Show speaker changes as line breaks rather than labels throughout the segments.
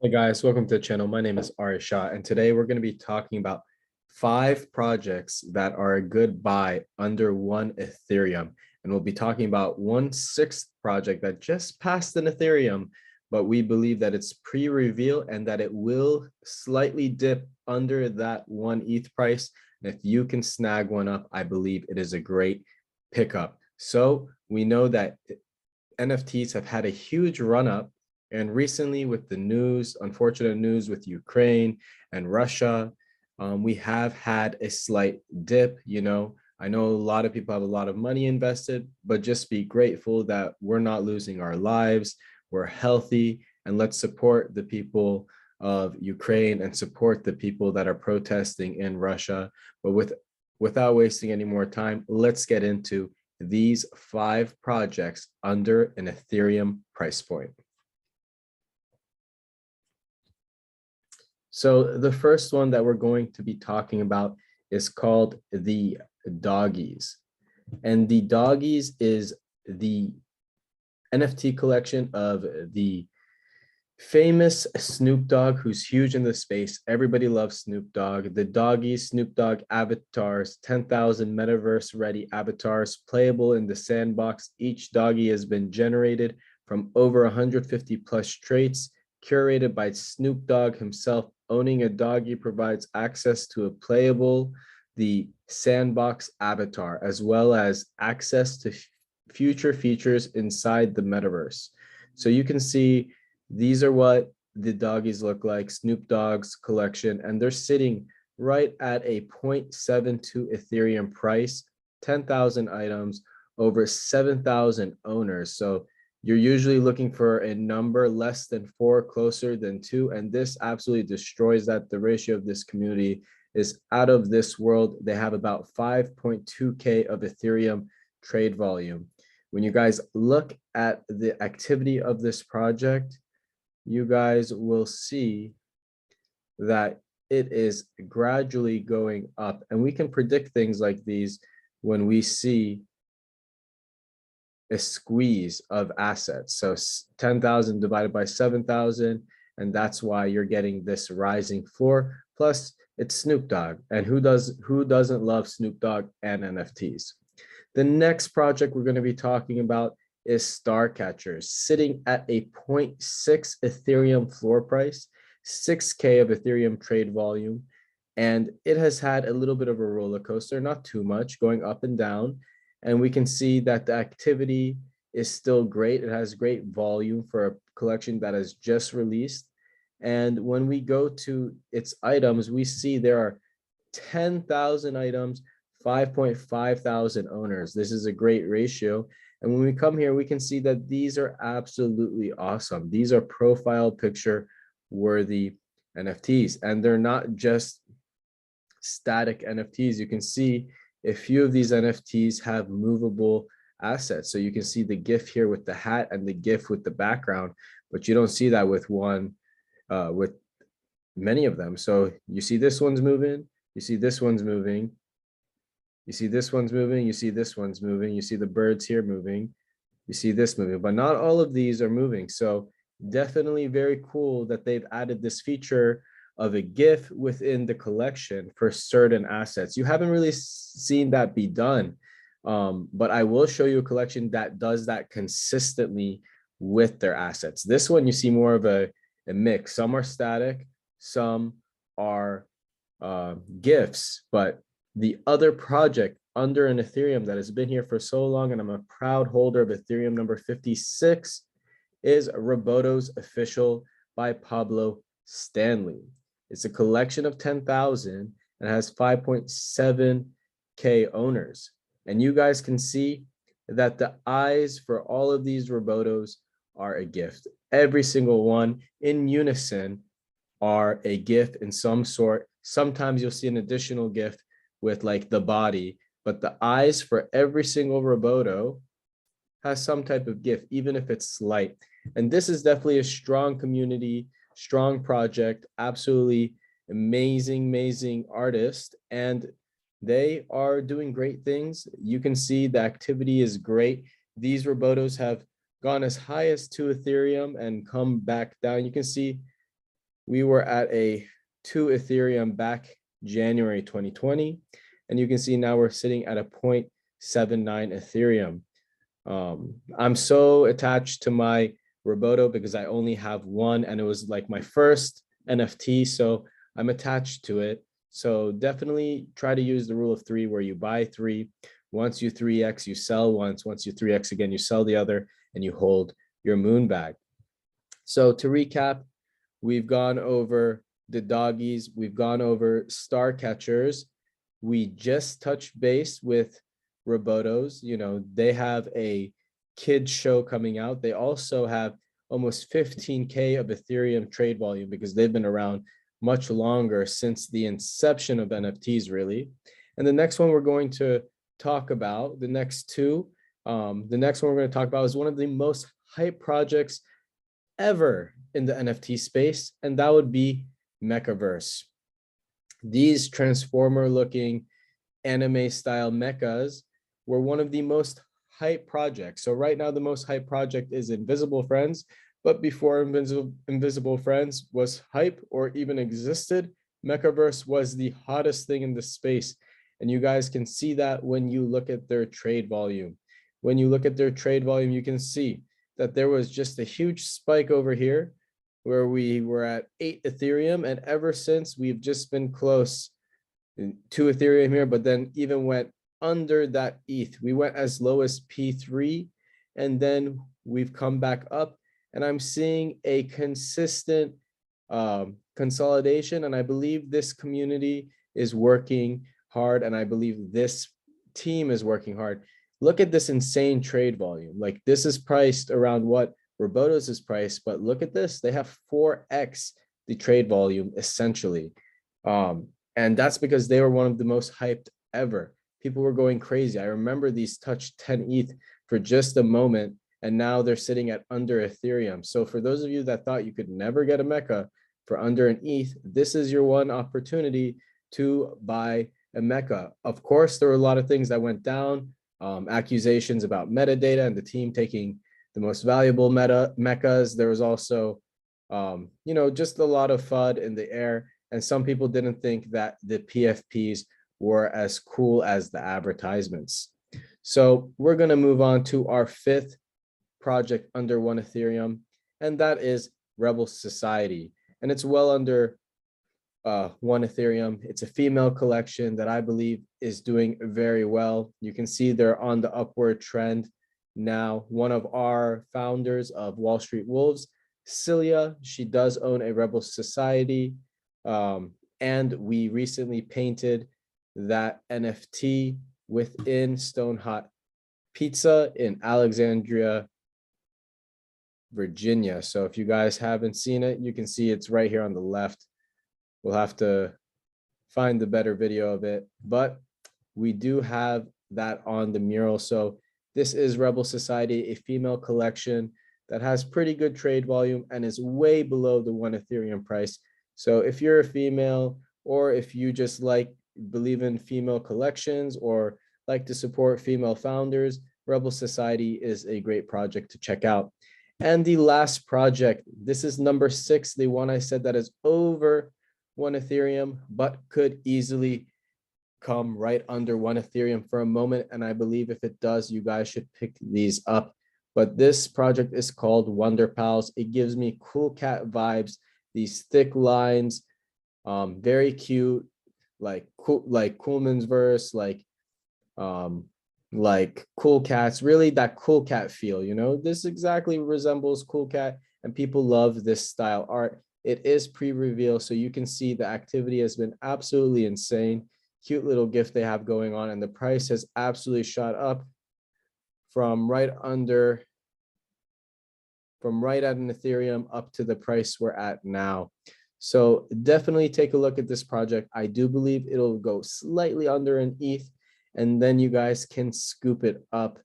Hey guys, welcome to the channel. My name is Shah, and today we're going to be talking about 5 projects that are a good buy under 1 Ethereum. And we'll be talking about 1/6 project that just passed an Ethereum, but we believe that it's pre-reveal and that it will slightly dip under that 1 ETH price. And if you can snag one up, I believe it is a great pickup. So we know that NFTs have had a huge run up. And recently, with the news, unfortunate news with Ukraine and Russia, we have had a slight dip. I know a lot of people have a lot of money invested, but just be grateful that we're not losing our lives. We're healthy, and let's support the people of Ukraine and support the people that are protesting in Russia. But without wasting any more time, let's get into these 5 projects under an Ethereum price point. So the first one that we're going to be talking about is called the Doggies. And the Doggies is the NFT collection of the famous Snoop Dogg, who's huge in the space. Everybody loves Snoop Dogg. The Doggies, Snoop Dogg avatars, 10,000 metaverse ready avatars playable in the sandbox. Each doggy has been generated from over 150 plus traits, curated by Snoop Dogg himself. Owning a doggy provides access to a playable, the sandbox avatar, as well as access to future features inside the metaverse. So you can see these are what the doggies look like, Snoop Dogg's collection, and they're sitting right at a 0.72 Ethereum price, 10,000 items, over 7,000 owners. So you're usually looking for a number less than 4, closer than 2, and this absolutely destroys that. The ratio of this community is out of this world. They have about 5.2K of Ethereum trade volume. When you guys look at the activity of this project, you guys will see that it is gradually going up, and we can predict things like these when we see a squeeze of assets. So 10,000 divided by 7,000, and that's why you're getting this rising floor. Plus, it's Snoop Dogg, and who doesn't love Snoop Dogg and NFTs? The next project we're going to be talking about is Starcatchers, sitting at a 0.6 Ethereum floor price, 6K of Ethereum trade volume, and it has had a little bit of a roller coaster, not too much, going up and down. And we can see that the activity is still great. It has great volume for a collection that has just released. And when we go to its items, we see there are 10,000 items, 5.5 thousand owners. This is a great ratio. And when we come here, we can see that these are absolutely awesome. These are profile picture worthy NFTs, and they're not just static NFTs. You can see a few of these NFTs have movable assets. So you can see the GIF here with the hat and the GIF with the background, but you don't see that with with many of them. So you see this one's moving, you see this one's moving, you see this one's moving, you see this one's moving, you see the birds here moving, you see this moving, but not all of these are moving. So definitely very cool that they've added this feature of a GIF within the collection for certain assets. You haven't really seen that be done, but I will show you a collection that does that consistently with their assets. This one, you see more of a mix. Some are static, some are GIFs, but the other project under an Ethereum that has been here for so long, and I'm a proud holder of Ethereum number 56, is Robotos Official by Pablo Stanley. It's a collection of 10,000 and has 5.7K owners. And you guys can see that the eyes for all of these Robotos are a gift. Every single one in unison are a gift in some sort. Sometimes you'll see an additional gift with like the body, but the eyes for every single Roboto has some type of gift, even if it's slight. And this is definitely a strong community, strong project, absolutely amazing artist, and they are doing great things. You can see the activity is great. These Robotos have gone as high as 2 Ethereum and come back down. You can see we were at a 2 Ethereum back January 2020. And you can see now we're sitting at a 0.79 Ethereum. I'm so attached to my Roboto because I only have one and it was like my first NFT. So I'm attached to it. So definitely try to use the rule of three where you buy three. Once you 3x, you sell once. Once you 3x again, you sell the other and you hold your moon bag. So to recap, we've gone over the doggies. We've gone over Starcatchers. We just touched base with Robotos. You know, they have a kids show coming out. They also have almost 15K of Ethereum trade volume because they've been around much longer since the inception of NFTs, really. And the next one we're going to talk about, the next one we're going to talk about is one of the most hype projects ever in the NFT space, and that would be Mekaverse. These transformer looking anime style mechas were one of the most hype projects. So right now the most hype project is Invisible Friends, but before Invisible Friends was hype or even existed, Mekaverse was the hottest thing in the space. And you guys can see that when you look at their trade volume. When you look at their trade volume, you can see that there was just a huge spike over here where we were at 8 Ethereum. And ever since, we've just been close to Ethereum here, but then even went under that ETH. We went as low as P3, and then we've come back up. And I'm seeing a consistent consolidation. And I believe this community is working hard. And I believe this team is working hard. Look at this insane trade volume. Like this is priced around what Robotos is priced, but look at this. They have 4x the trade volume essentially. And that's because they were one of the most hyped ever. People were going crazy. I remember these touched 10 ETH for just a moment, and now they're sitting at under Ethereum. So for those of you that thought you could never get a Mecha for under an ETH, this is your one opportunity to buy a Mecha. Of course, there were a lot of things that went down, accusations about metadata and the team taking the most valuable mechas. There was also, just a lot of FUD in the air. And some people didn't think that the PFPs were as cool as the advertisements. So we're going to move on to our fifth project under 1 Ethereum, and that is Rebel Society. And it's well under 1 Ethereum. It's a female collection that I believe is doing very well. You can see they're on the upward trend now. One of our founders of Wall Street Wolves, Celia, she does own a Rebel Society. And we recently painted that NFT within Stone Hot Pizza in Alexandria, Virginia. So if you guys haven't seen it, you can see it's right here on the left. We'll have to find the better video of it, but we do have that on the mural. So this is Rebel Society, a female collection that has pretty good trade volume and is way below the 1 Ethereum price. So if you're a female, or if you just believe in female collections or like to support female founders, Rebel Society is a great project to check out. And the last project, this is number 6, the one I said that is over 1 Ethereum, but could easily come right under 1 Ethereum for a moment. And I believe if it does, you guys should pick these up. But this project is called Wonderpals. It gives me cool cat vibes. These thick lines, very cute, like Coolman's verse, like Cool Cats, really that Cool Cat feel, this exactly resembles Cool Cat, and people love this style art. It is pre-reveal, so you can see the activity has been absolutely insane. Cute little gift they have going on, and the price has absolutely shot up from right at an Ethereum up to the price we're at now. So definitely take a look at this project. I do believe it'll go slightly under an ETH, and then you guys can scoop it up.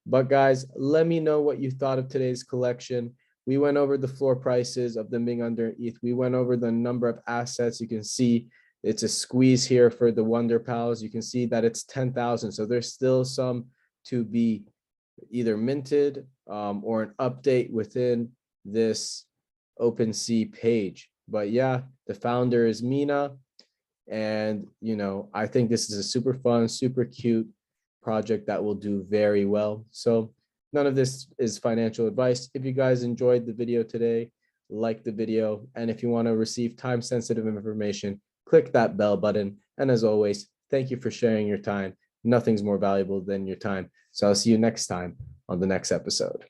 But guys, let me know what you thought of today's collection. We went over the floor prices of them being under ETH. We went over the number of assets. You can see it's a squeeze here for the Wonderpals. You can see that it's 10,000. So there's still some to be either minted or an update within this OpenSea page. But yeah, the founder is Mina. And, I think this is a super fun, super cute project that will do very well. So none of this is financial advice. If you guys enjoyed the video today, like the video. And if you want to receive time-sensitive information, click that bell button. And as always, thank you for sharing your time. Nothing's more valuable than your time. So I'll see you next time on the next episode.